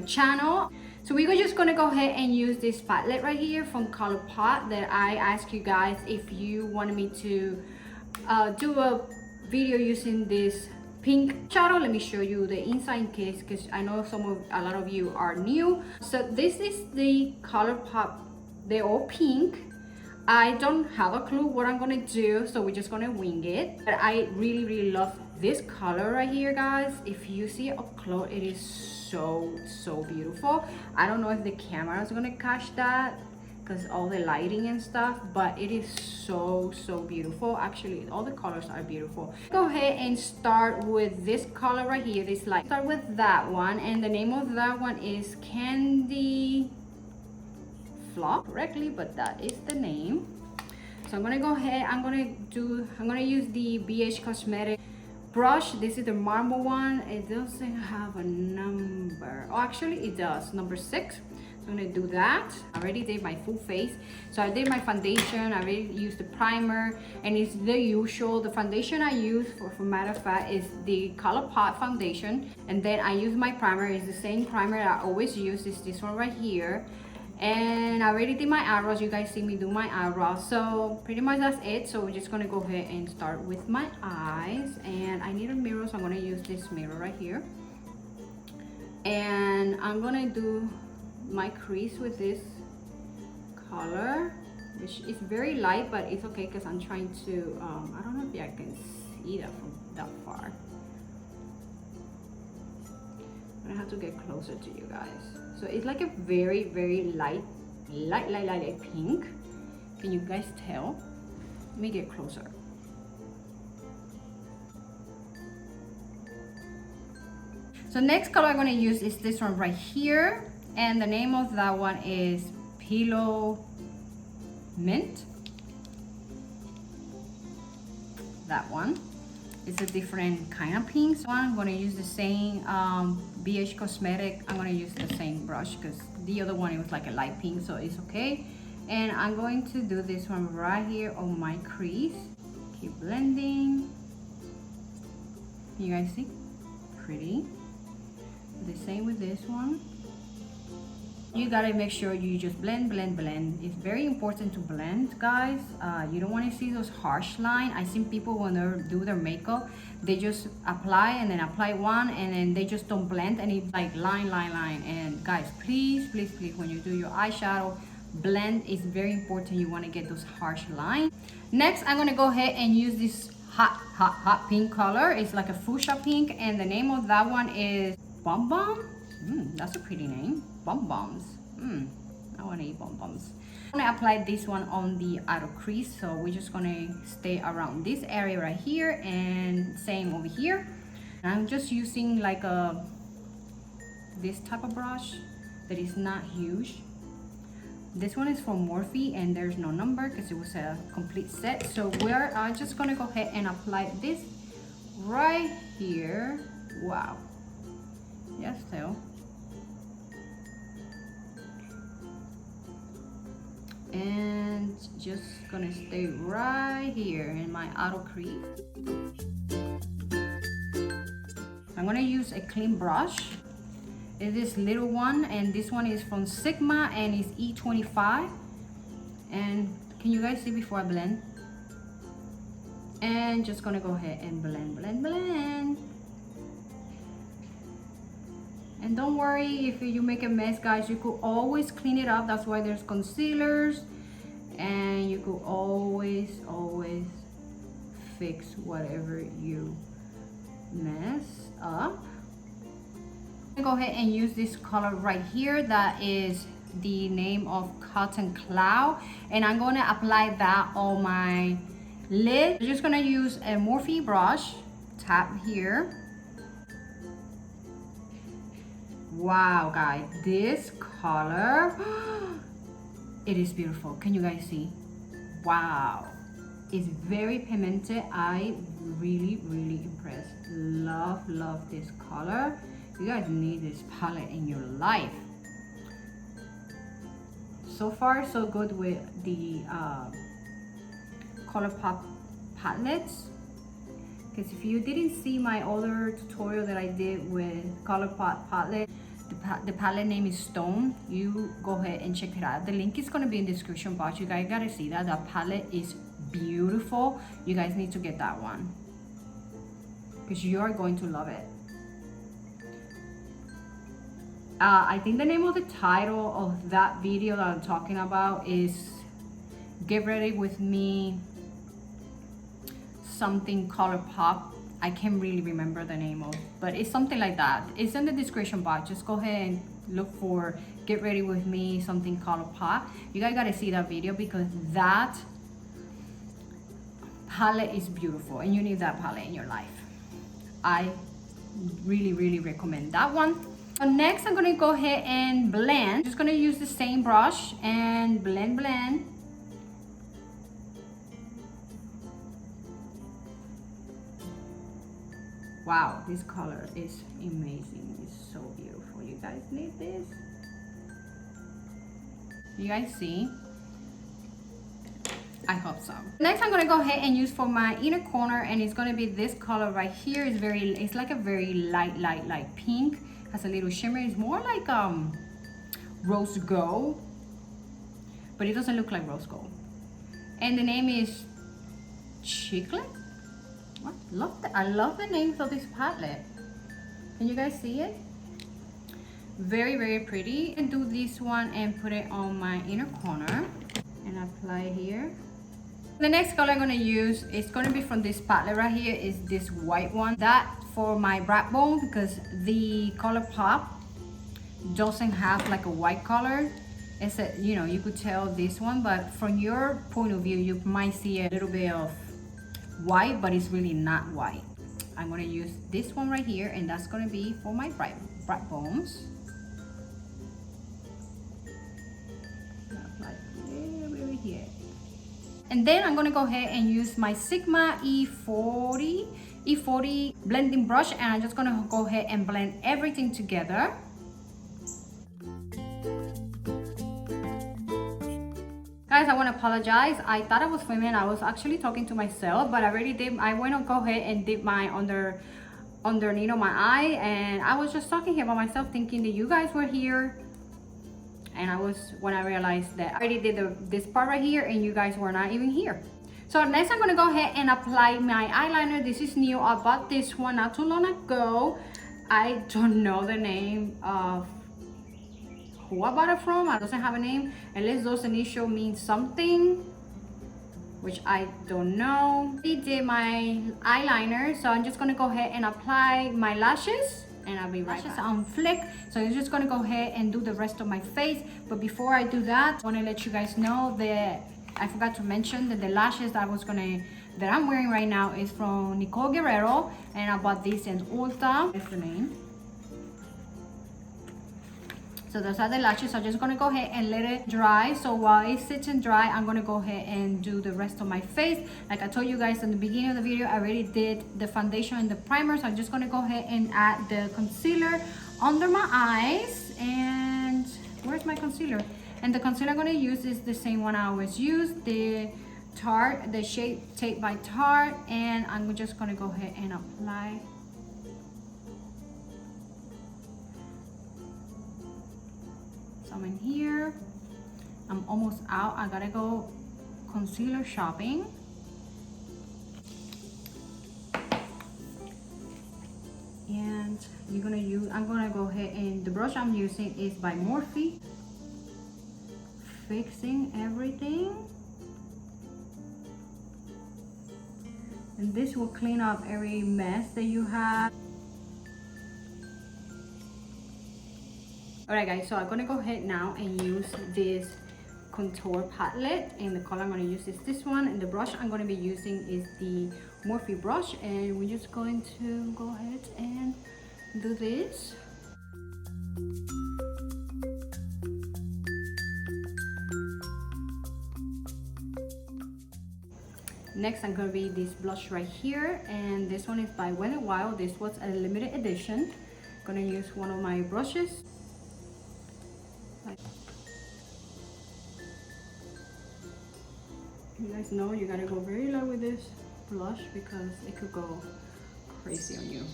channel. So we're just gonna go ahead and use this palette right here from Colourpop that I asked you guys if you wanted me to do a video using this pink shadow. Let me show you the inside in case, because I know a lot of you are new. So this is the Colourpop. They're all pink. I don't have a clue what I'm gonna do, so we're just gonna wing it. But I really love this color right here, guys. If you see it up close, it is so beautiful. I don't know if the camera is gonna catch that because all the lighting and stuff, but it is so beautiful. Actually, all the colors are beautiful. Go ahead and start with this color right here, this light. Start with that one, and the name of that one is Candy Flop correctly, but that is the name. So I'm gonna go ahead, I'm gonna use the BH Cosmetic brush. This is the marble one. It doesn't have a number. Oh, actually it does, number 6. So I'm gonna do that. I already did my full face. So I did my foundation, I already used the primer, and it's the usual. The foundation I use, for matter of fact, is the Colourpop foundation, and then I use my primer. It's the same primer I always use. It's this one right here. And I already did my eyebrows. You guys see me do my eyebrows, so pretty much that's it. So we're just gonna go ahead and start with my eyes, and I need a mirror, so I'm gonna use this mirror right here, and I'm gonna do my crease with this color, which is very light, but it's okay because I'm trying to I don't know if I can see that from that far. I'm gonna have to get closer to you guys. So it's like a very light pink. Can you guys tell? Let me get closer. So next color I'm gonna use is this one right here, and the name of that one is Pillow Mint. That one. It's a different kind of pink. So I'm gonna use the same BH Cosmetic. I'm gonna use the same brush because the other one, it was like a light pink, so it's okay. And I'm going to do this one right here on my crease. Keep blending. You guys see? Pretty. The same with this one. You gotta make sure you just blend. It's very important to blend, guys. You don't want to see those harsh lines. I seen people when they do their makeup, they just apply and then apply one, and then they just don't blend, and it's like line. And guys, please, when you do your eyeshadow, blend. It's very important. You want to get those harsh lines. Next, I'm gonna go ahead and use this hot pink color. It's like a fuchsia pink, and the name of that one is Bum Bum. That's a pretty name. Bum Bums. I want to eat bum bums. I'm gonna apply this one on the outer crease, so we're just gonna stay around this area right here, and same over here. And I'm just using like this type of brush that is not huge. This one is from Morphe, and there's no number because it was a complete set. So we're just gonna go ahead and apply this right here. Wow. Yes, so. And just gonna stay right here in my outer crease. I'm gonna use a clean brush. It's this little one, and this one is from Sigma, and it's E25. And can you guys see before I blend? And just gonna go ahead and blend. And don't worry if you make a mess, guys. You could always clean it up. That's why there's concealers, and you could always fix whatever you mess up. Go ahead and use this color right here. That is the name of Cotton Cloud, and I'm going to apply that on my lid. I'm just going to use a Morphe brush, tap here. Wow, guys, this color, it is beautiful. Can you guys see? Wow, it's very pigmented. I really impressed. Love this color. You guys need this palette in your life. So far so good with the Colourpop palettes, because if you didn't see my other tutorial that I did with Colourpop palette, the the palette name is Stone. You go ahead and check it out. The link is gonna be in the description box. You guys gotta see that. That palette is beautiful. You guys need to get that one because you are going to love it. I think the name of the title of that video that I'm talking about is Get Ready With Me something Colourpop. I can't really remember the name of, but it's something like that. It's in the description box. Just go ahead and look for Get Ready With Me something Colourpop. You guys gotta see that video because that palette is beautiful and you need that palette in your life. I really recommend that one. So next I'm gonna go ahead and blend. I'm just gonna use the same brush and blend. Wow, this color is amazing. It's so beautiful. You guys need this. You guys see? I hope so. Next I'm gonna go ahead and use for my inner corner, and it's gonna be this color right here. It's like a very light pink. Has a little shimmer. It's more like rose gold, but it doesn't look like rose gold. And the name is Chiclet. What? I love the names of this palette. Can you guys see it? Very pretty. And do this one and put it on my inner corner and apply it here. The next color I'm gonna use is gonna be from this palette right here. Is this white one. That for my backbone because the Colourpop doesn't have like a white color. It's a, you know, you could tell this one, but from your point of view, you might see a little bit of white, but it's really not white. I'm gonna use this one right here, and that's gonna be for my backbones. Like really here. And then I'm gonna go ahead and use my Sigma E40 blending brush, and I'm just gonna go ahead and blend everything together. Guys, I want to apologize. I thought I was filming. I was actually talking to myself, but I already did. I went to go ahead and did my underneath of my eye, and I was just talking here by myself, thinking that you guys were here. And when I realized that I already did this part right here, and you guys were not even here. So next, I'm gonna go ahead and apply my eyeliner. This is new. I bought this one not too long ago. I don't know the name of who I bought it from. It doesn't have a name unless those initials mean something, which I don't know. I did my eyeliner, so I'm just gonna go ahead and apply my lashes, and I'll be right back. On flick, so I'm just gonna go ahead and do the rest of my face. But before I do that, I want to let you guys know that I forgot to mention that the lashes that I'm wearing right now is from Nicole Guerrero, and I bought this in Ulta. That's the name. So those are the lashes. So I'm just gonna go ahead and let it dry. So while it sits and dry, I'm gonna go ahead and do the rest of my face. Like I told you guys in the beginning of the video, I already did the foundation and the primer. So I'm just gonna go ahead and add the concealer under my eyes. And where's my concealer? And the concealer I'm gonna use is the same one I always use, the Tarte, the shade Tape by Tarte. And I'm just gonna go ahead and apply some in here. I'm almost out. I gotta go concealer shopping. And I'm gonna go ahead, and the brush I'm using is by Morphe. Fixing everything. And this will clean up every mess that you have. Alright guys, so I'm gonna go ahead now and use this contour palette, and the color I'm gonna use is this one, and the brush I'm gonna be using is the Morphe brush, and we're just going to go ahead and do this. Next, I'm gonna be this blush right here, and this one is by Wet n Wild. This was a limited edition. I'm gonna use one of my brushes. You guys know you gotta go very low with this blush because it could go crazy on you.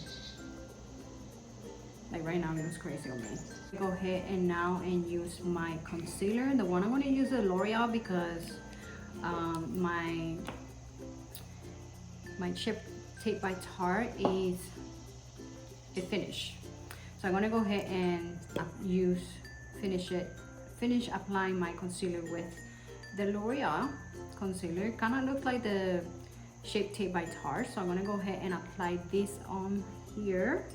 Like right now, it was crazy on me. Go ahead and now and use my concealer. The one I'm going to use is L'Oreal because my Chip Tape by Tarte is finished. So I'm going to go ahead and finish applying my concealer with the L'Oreal concealer. Kind of looks like the Shape Tape by Tarte. So I'm going to go ahead and apply this on here.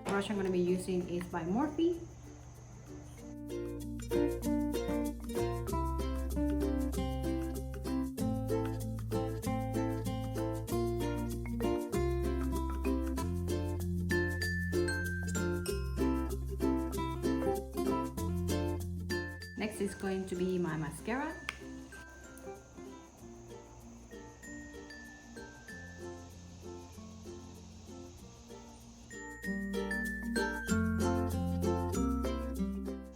Brush I'm going to be using is by Morphe. Next is going to be my mascara.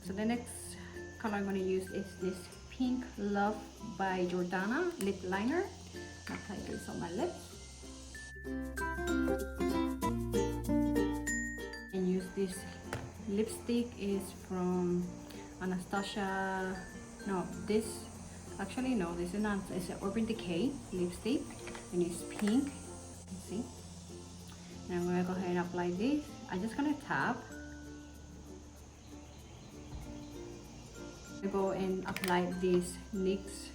So the next color I'm going to use is this Pink Love by Jordana lip liner. I'll apply this on my lips. And use this lipstick is from Anastasia. No, this actually no, this is not. It's an Urban Decay lipstick, and it's pink. You see? And I'm gonna go ahead and apply this. I'm just gonna tap. I go and apply this NYX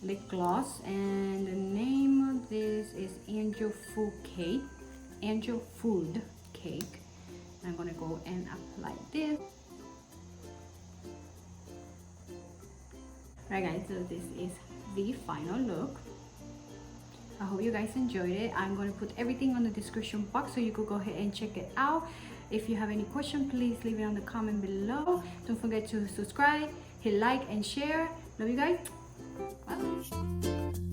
lip gloss, and the name of this is Angel Food Cake. Angel Food Cake. I'm gonna go and apply this. Alright guys, so this is the final look. I hope you guys enjoyed it. I'm going to put everything on the description box so you could go ahead and check it out. If you have any question, please leave it on the comment below. Don't forget to subscribe, hit like and share. Love you guys. Bye.